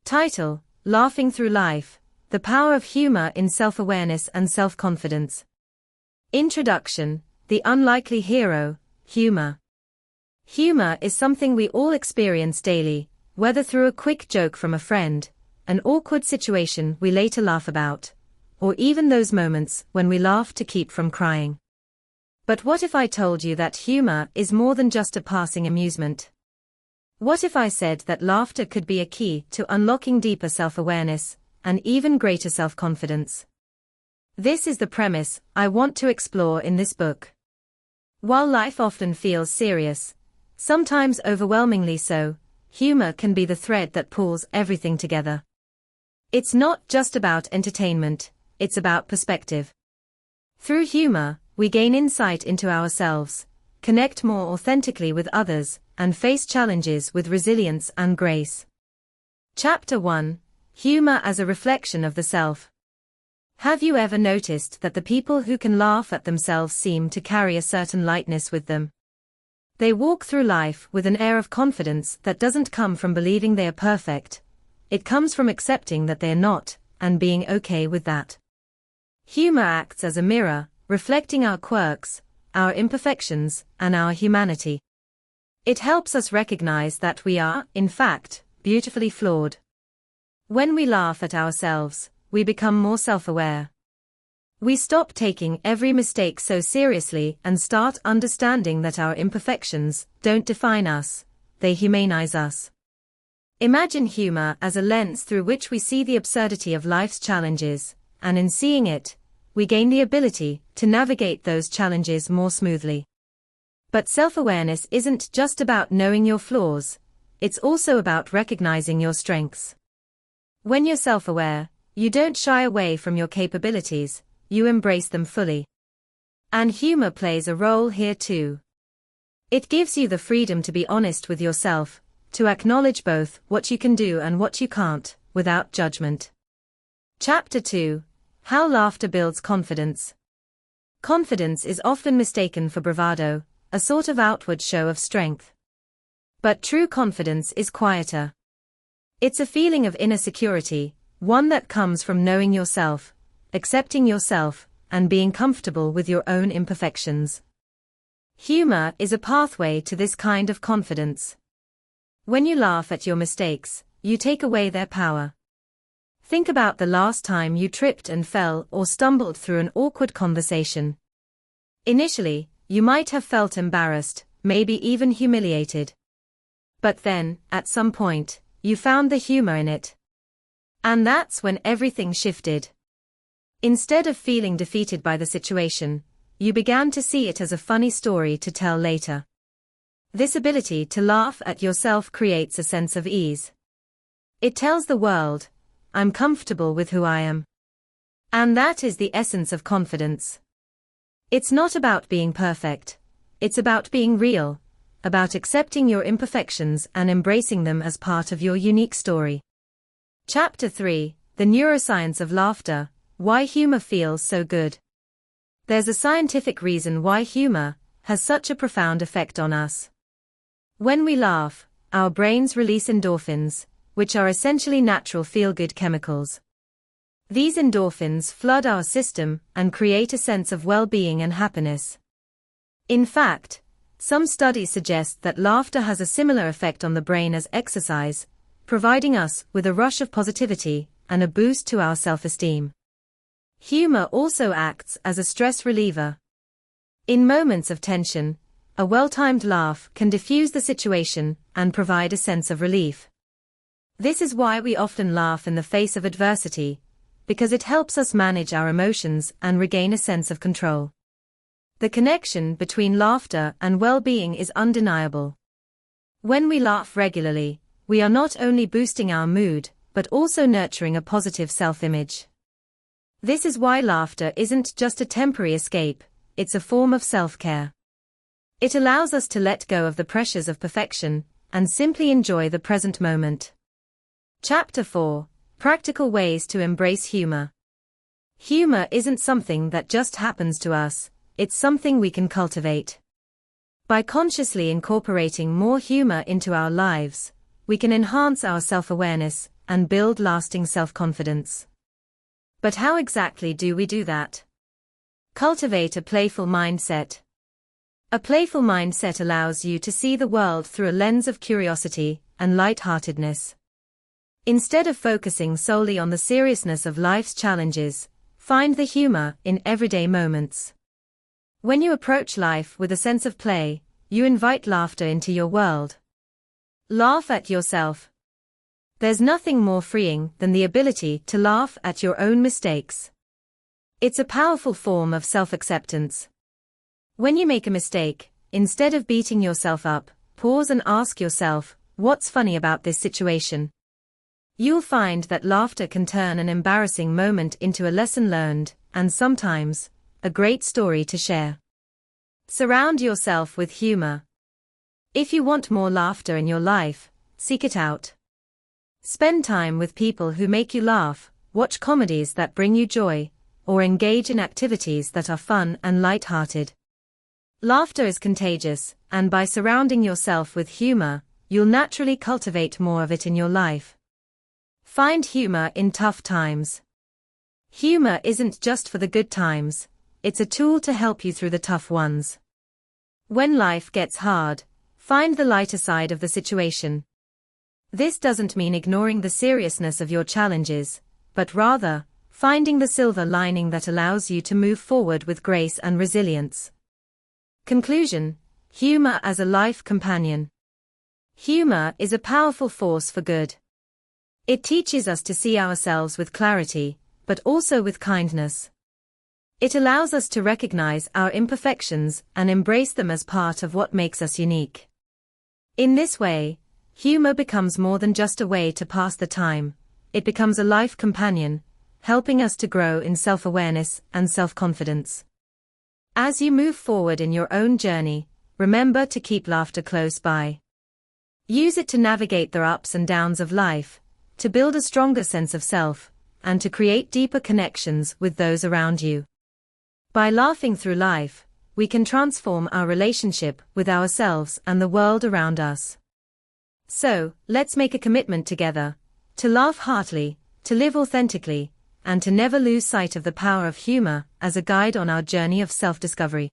Title: Laughing Through Life, The Power of Humor in Self-Awareness and Self-Confidence. Introduction: The Unlikely Hero, Humor. Humor is something we all experience daily, whether through a quick joke from a friend, an awkward situation we later laugh about, or even those moments when we laugh to keep from crying. But what if I told you that humor is more than just a passing amusement? What if I said that laughter could be a key to unlocking deeper self-awareness and even greater self-confidence? This is the premise I want to explore in this book. While life often feels serious, sometimes overwhelmingly so, humor can be the thread that pulls everything together. It's not just about entertainment, it's about perspective. Through humor, we gain insight into ourselves, connect more authentically with others, and face challenges with resilience and grace. Chapter 1: Humor as a Reflection of the Self. Have you ever noticed that the people who can laugh at themselves seem to carry a certain lightness with them? They walk through life with an air of confidence that doesn't come from believing they are perfect. It comes from accepting that they are not, and being okay with that. Humor acts as a mirror, reflecting our quirks, our imperfections, and our humanity. It helps us recognize that we are, in fact, beautifully flawed. When we laugh at ourselves, we become more self-aware. We stop taking every mistake so seriously and start understanding that our imperfections don't define us, they humanize us. Imagine humor as a lens through which we see the absurdity of life's challenges, and in seeing it, we gain the ability to navigate those challenges more smoothly. But self-awareness isn't just about knowing your flaws, it's also about recognizing your strengths. When you're self-aware, you don't shy away from your capabilities, you embrace them fully. And humor plays a role here too. It gives you the freedom to be honest with yourself, to acknowledge both what you can do and what you can't, without judgment. Chapter 2: How Laughter Builds Confidence. Confidence is often mistaken for bravado, a sort of outward show of strength. But true confidence is quieter. It's a feeling of inner security, one that comes from knowing yourself, accepting yourself, and being comfortable with your own imperfections. Humor is a pathway to this kind of confidence. When you laugh at your mistakes, you take away their power. Think about the last time you tripped and fell or stumbled through an awkward conversation. Initially, you might have felt embarrassed, maybe even humiliated. But then, at some point, you found the humor in it. And that's when everything shifted. Instead of feeling defeated by the situation, you began to see it as a funny story to tell later. This ability to laugh at yourself creates a sense of ease. It tells the world, I'm comfortable with who I am. And that is the essence of confidence. It's not about being perfect. It's about being real, about accepting your imperfections and embracing them as part of your unique story. Chapter 3: The Neuroscience of Laughter, Why Humor Feels So Good. There's a scientific reason why humor has such a profound effect on us. When we laugh, our brains release endorphins, which are essentially natural feel-good chemicals. These endorphins flood our system and create a sense of well-being and happiness. In fact, some studies suggest that laughter has a similar effect on the brain as exercise, providing us with a rush of positivity and a boost to our self-esteem. Humor also acts as a stress reliever. In moments of tension, a well-timed laugh can diffuse the situation and provide a sense of relief. This is why we often laugh in the face of adversity, because it helps us manage our emotions and regain a sense of control. The connection between laughter and well-being is undeniable. When we laugh regularly, we are not only boosting our mood, but also nurturing a positive self-image. This is why laughter isn't just a temporary escape, it's a form of self-care. It allows us to let go of the pressures of perfection and simply enjoy the present moment. Chapter 4: Practical Ways to Embrace Humor. Humor isn't something that just happens to us, it's something we can cultivate. By consciously incorporating more humor into our lives, we can enhance our self-awareness and build lasting self-confidence. But how exactly do we do that? Cultivate a playful mindset. A playful mindset allows you to see the world through a lens of curiosity and lightheartedness. Instead of focusing solely on the seriousness of life's challenges, find the humor in everyday moments. When you approach life with a sense of play, you invite laughter into your world. Laugh at yourself. There's nothing more freeing than the ability to laugh at your own mistakes. It's a powerful form of self-acceptance. When you make a mistake, instead of beating yourself up, pause and ask yourself, what's funny about this situation? You'll find that laughter can turn an embarrassing moment into a lesson learned, and sometimes, a great story to share. Surround yourself with humor. If you want more laughter in your life, seek it out. Spend time with people who make you laugh, watch comedies that bring you joy, or engage in activities that are fun and light-hearted. Laughter is contagious, and by surrounding yourself with humor, you'll naturally cultivate more of it in your life. Find humor in tough times. Humor isn't just for the good times, it's a tool to help you through the tough ones. When life gets hard, find the lighter side of the situation. This doesn't mean ignoring the seriousness of your challenges, but rather, finding the silver lining that allows you to move forward with grace and resilience. Conclusion: humor as a life companion. Humor is a powerful force for good. It teaches us to see ourselves with clarity, but also with kindness. It allows us to recognize our imperfections and embrace them as part of what makes us unique. In this way, humor becomes more than just a way to pass the time, it becomes a life companion, helping us to grow in self-awareness and self-confidence. As you move forward in your own journey, remember to keep laughter close by. Use it to navigate the ups and downs of life, to build a stronger sense of self, and to create deeper connections with those around you. By laughing through life, we can transform our relationship with ourselves and the world around us. So, let's make a commitment together, to laugh heartily, to live authentically, and to never lose sight of the power of humor as a guide on our journey of self-discovery.